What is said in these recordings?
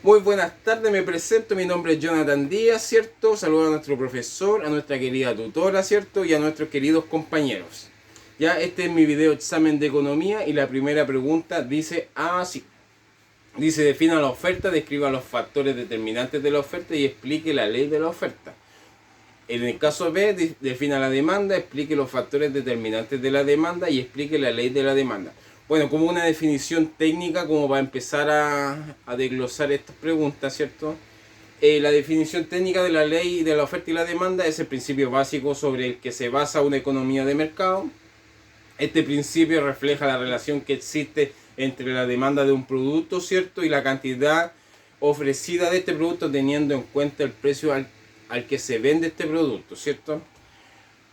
Muy buenas tardes, me presento, mi nombre es Jonathan Díaz, ¿cierto? Saludo a nuestro profesor, a nuestra querida tutora, ¿cierto? Y a nuestros queridos compañeros. Ya, este es mi video examen de economía y la primera pregunta dice así. Dice, defina la oferta, describa los factores determinantes de la oferta y explique la ley de la oferta. En el caso B, defina la demanda, explique los factores determinantes de la demanda y explique la ley de la demanda. Bueno, como una definición técnica, como para empezar a desglosar estas preguntas, ¿cierto? La definición técnica de la ley de la oferta y la demanda es el principio básico sobre el que se basa una economía de mercado. Este principio refleja la relación que existe entre la demanda de un producto, ¿cierto? Y la cantidad ofrecida de este producto teniendo en cuenta el precio al que se vende este producto, ¿cierto?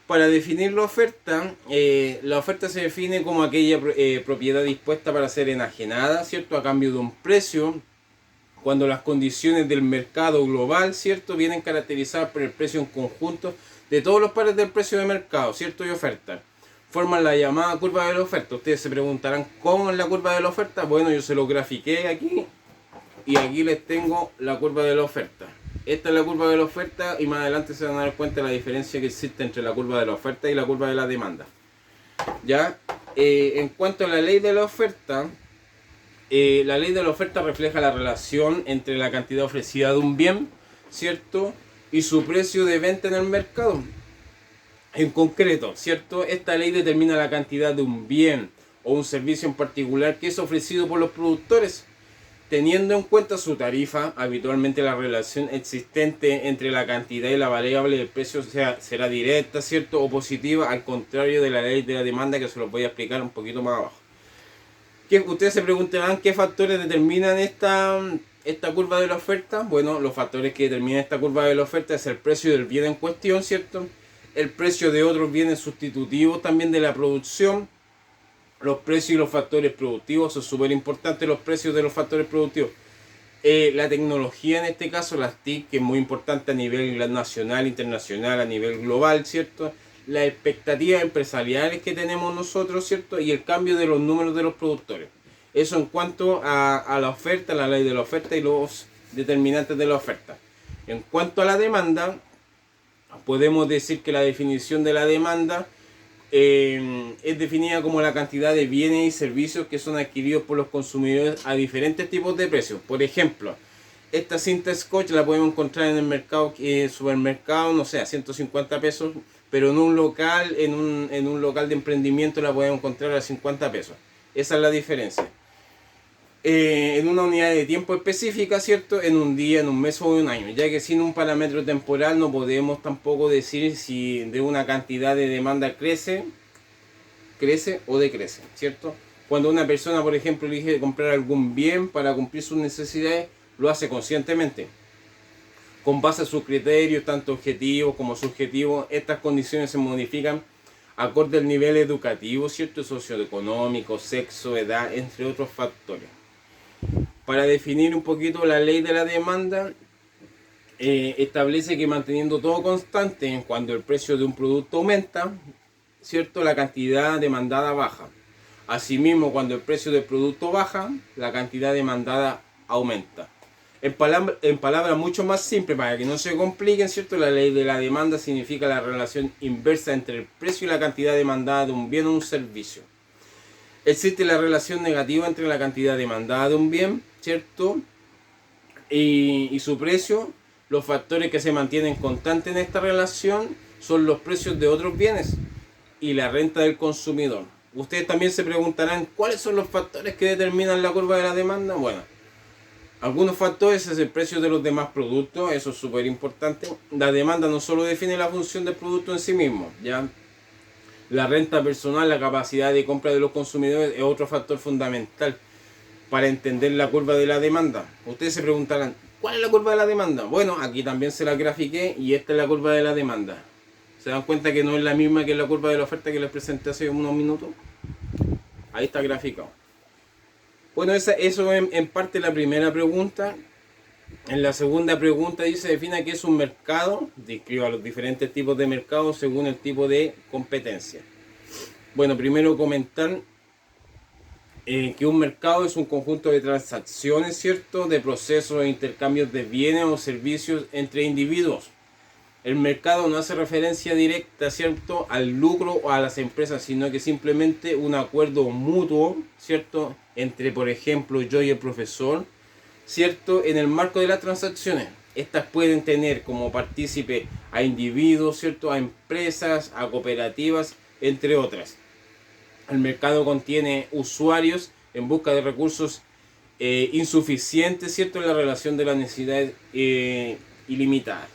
Para definir la oferta se define como aquella propiedad dispuesta para ser enajenada, ¿cierto? A cambio de un precio, cuando las condiciones del mercado global, ¿cierto? Vienen caracterizadas por el precio en conjunto de todos los pares del precio de mercado, ¿cierto? Y oferta. Forman la llamada curva de la oferta. Ustedes se preguntarán cómo es la curva de la oferta. Bueno, yo se lo grafiqué aquí y aquí les tengo la curva de la oferta. Esta es la curva de la oferta y más adelante se van a dar cuenta de la diferencia que existe entre la curva de la oferta y la curva de la demanda. Ya, en cuanto a la ley de la oferta refleja la relación entre la cantidad ofrecida de un bien, ¿cierto? Y su precio de venta en el mercado. En concreto, ¿cierto? Esta ley determina la cantidad de un bien o un servicio en particular que es ofrecido por los productores, teniendo en cuenta su tarifa. Habitualmente la relación existente entre la cantidad y la variable del precio será directa, ¿cierto? O positiva, al contrario de la ley de la demanda, que se los voy a explicar un poquito más abajo. Ustedes se preguntarán qué factores determinan esta curva de la oferta. Bueno, los factores que determinan esta curva de la oferta es el precio del bien en cuestión, ¿cierto? El precio de otros bienes sustitutivos también de la producción. Los precios y los factores productivos, son súper importantes los precios de los factores productivos. La tecnología, en este caso las TIC, que es muy importante a nivel nacional, internacional, a nivel global, ¿cierto? Las expectativas empresariales que tenemos nosotros, ¿cierto? Y el cambio de los números de los productores. Eso en cuanto a la oferta, la ley de la oferta y los determinantes de la oferta. En cuanto a la demanda, podemos decir que la definición de la demanda es definida como la cantidad de bienes y servicios que son adquiridos por los consumidores a diferentes tipos de precios. Por ejemplo, esta cinta Scotch la podemos encontrar en el mercado, supermercado, no sé, a 150 pesos, pero en un local, en un local de emprendimiento la podemos encontrar a 50 pesos. Esa es la diferencia. En una unidad de tiempo específica, ¿cierto? En un día, en un mes o en un año, ya que sin un parámetro temporal no podemos tampoco decir si de una cantidad de demanda crece o decrece, ¿cierto? Cuando una persona, por ejemplo, elige comprar algún bien para cumplir sus necesidades, lo hace conscientemente, con base a sus criterios, tanto objetivos como subjetivos. Estas condiciones se modifican acorde al nivel educativo, ¿cierto? Socioeconómico, sexo, edad, entre otros factores. Para definir un poquito la ley de la demanda, establece que manteniendo todo constante, cuando el precio de un producto aumenta, ¿cierto?, la cantidad demandada baja. Asimismo, cuando el precio del producto baja, la cantidad demandada aumenta. En palabras mucho más simples, para que no se compliquen, ¿cierto?, la ley de la demanda significa la relación inversa entre el precio y la cantidad demandada de un bien o un servicio. Existe la relación negativa entre la cantidad demandada de un bien, ¿cierto?, y su precio. Los factores que se mantienen constantes en esta relación son los precios de otros bienes y la renta del consumidor. Ustedes también se preguntarán cuáles son los factores que determinan la curva de la demanda. Bueno, algunos factores es el precio de los demás productos, eso es súper importante. La demanda no solo define la función del producto en sí mismo, ¿ya? La renta personal, la capacidad de compra de los consumidores, es otro factor fundamental para entender la curva de la demanda. Ustedes se preguntarán, ¿cuál es la curva de la demanda? Bueno, aquí también se la grafiqué y esta es la curva de la demanda. ¿Se dan cuenta que no es la misma que la curva de la oferta que les presenté hace unos minutos? Ahí está graficado. Bueno, eso es en parte la primera pregunta. En la segunda pregunta dice, defina qué es un mercado, describa los diferentes tipos de mercados según el tipo de competencia. Bueno, primero comentar Que un mercado es un conjunto de transacciones, ¿cierto? De procesos e intercambios de bienes o servicios entre individuos. El mercado no hace referencia directa, ¿cierto?, al lucro o a las empresas, sino que simplemente un acuerdo mutuo, ¿cierto?, entre, por ejemplo, yo y el profesor, ¿cierto?, en el marco de las transacciones. Estas pueden tener como partícipe a individuos, ¿cierto?, a empresas, a cooperativas, entre otras. El mercado contiene usuarios en busca de recursos insuficientes, ¿cierto?, en la relación de las necesidades ilimitadas.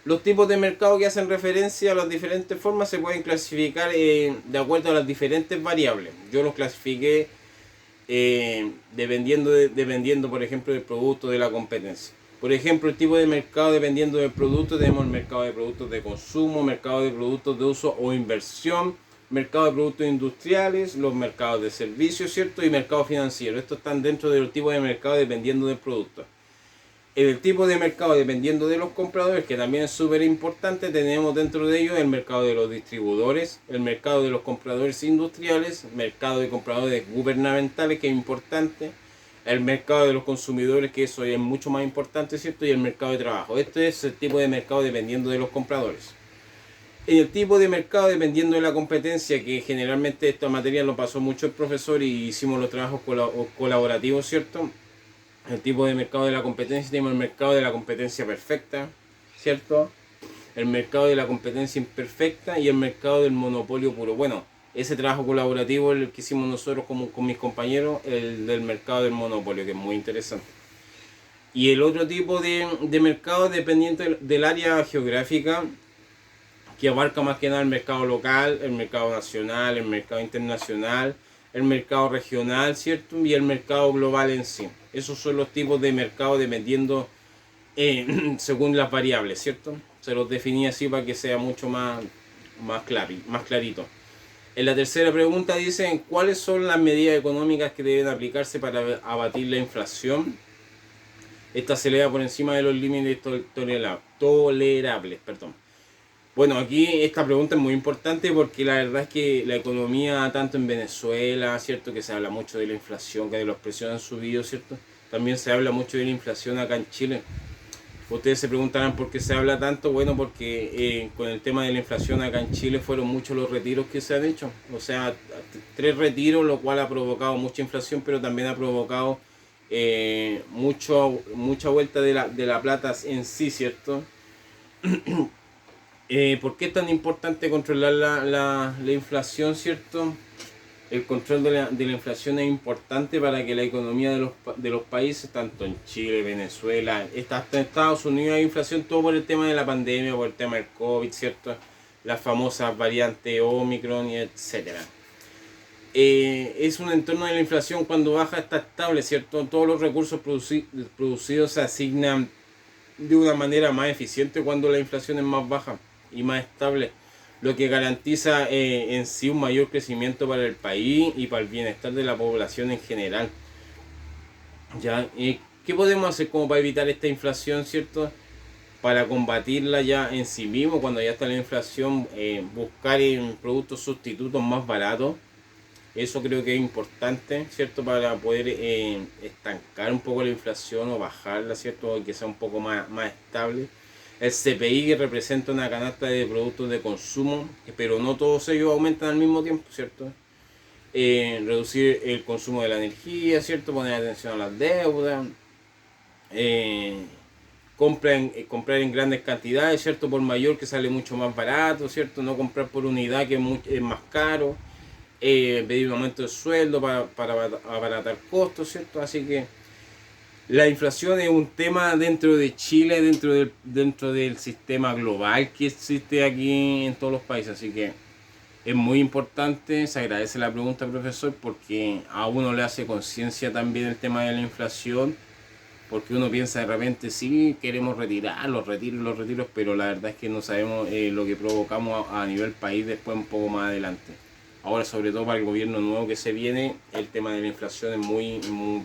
Los tipos de mercado que hacen referencia a las diferentes formas se pueden clasificar de acuerdo a las diferentes variables. Yo los clasifiqué dependiendo, por ejemplo, del producto, de la competencia. Por ejemplo, el tipo de mercado dependiendo del producto, tenemos el mercado de productos de consumo, mercado de productos de uso o inversión, mercado de productos industriales, los mercados de servicios, ¿cierto? Y mercado financiero. Estos están dentro de los tipos de mercado dependiendo del producto. El tipo de mercado dependiendo de los compradores, que también es súper importante, tenemos dentro de ellos el mercado de los distribuidores, el mercado de los compradores industriales, el mercado de compradores gubernamentales, que es importante, el mercado de los consumidores, que eso es mucho más importante, ¿cierto? Y el mercado de trabajo. Este es el tipo de mercado dependiendo de los compradores. El tipo de mercado dependiendo de la competencia, que generalmente esta materia lo pasó mucho el profesor y hicimos los trabajos colaborativos, ¿cierto? El tipo de mercado de la competencia, tenemos el mercado de la competencia perfecta, ¿cierto? El mercado de la competencia imperfecta y el mercado del monopolio puro. Bueno, ese trabajo colaborativo el que hicimos nosotros con mis compañeros, el del mercado del monopolio, que es muy interesante. Y el otro tipo de mercado dependiente del área geográfica, que abarca más que nada el mercado local, el mercado nacional, el mercado internacional, el mercado regional, ¿cierto? Y el mercado global en sí. Esos son los tipos de mercado dependiendo según las variables, ¿cierto? Se los definí así para que sea mucho más clarito. En la tercera pregunta dicen, ¿cuáles son las medidas económicas que deben aplicarse para abatir la inflación? Esta se eleva por encima de los límites tolerables. Bueno, aquí esta pregunta es muy importante porque la verdad es que la economía, tanto en Venezuela, ¿cierto? Que se habla mucho de la inflación, que de los precios han subido, ¿cierto? También se habla mucho de la inflación acá en Chile. Ustedes se preguntarán por qué se habla tanto. Bueno, porque con el tema de la inflación acá en Chile fueron muchos los retiros que se han hecho. O sea, 3 retiros, lo cual ha provocado mucha inflación, pero también ha provocado mucha vuelta de la plata en sí, ¿cierto? ¿Por qué es tan importante controlar la inflación, cierto? El control de la inflación es importante para que la economía de los países, tanto en Chile, Venezuela, hasta en Estados Unidos hay inflación, todo por el tema de la pandemia, por el tema del COVID, ¿cierto? Las famosas variantes Omicron y etcétera. Es un entorno de la inflación cuando baja está estable, ¿cierto? Todos los recursos producidos se asignan de una manera más eficiente cuando la inflación es más baja y más estable, lo que garantiza en sí un mayor crecimiento para el país y para el bienestar de la población en general. ¿Ya? ¿Qué podemos hacer como para evitar esta inflación, cierto? Para combatirla ya en sí mismo, cuando ya está la inflación, buscar productos sustitutos más baratos. Eso creo que es importante, ¿cierto? Para poder estancar un poco la inflación o bajarla, ¿cierto? O que sea un poco más estable. El CPI, que representa una canasta de productos de consumo, pero no todos ellos aumentan al mismo tiempo, ¿cierto? Reducir el consumo de la energía, ¿cierto? Poner atención a las deudas. Comprar en grandes cantidades, ¿cierto? Por mayor, que sale mucho más barato, ¿cierto? No comprar por unidad, que es más caro. Pedir un aumento de sueldo para abaratar costos, ¿cierto? Así que la inflación es un tema dentro de Chile, dentro del sistema global que existe aquí en todos los países, así que es muy importante. Se agradece la pregunta, profesor, porque a uno le hace conciencia también el tema de la inflación, porque uno piensa de repente, sí, queremos retirar los retiros, pero la verdad es que no sabemos lo que provocamos a nivel país después un poco más adelante. Ahora, sobre todo para el gobierno nuevo que se viene, el tema de la inflación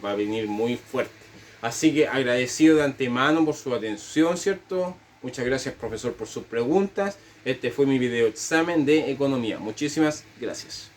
va a venir muy fuerte. Así que agradecido de antemano por su atención, ¿cierto? Muchas gracias, profesor, por sus preguntas. Este fue mi video examen de economía. Muchísimas gracias.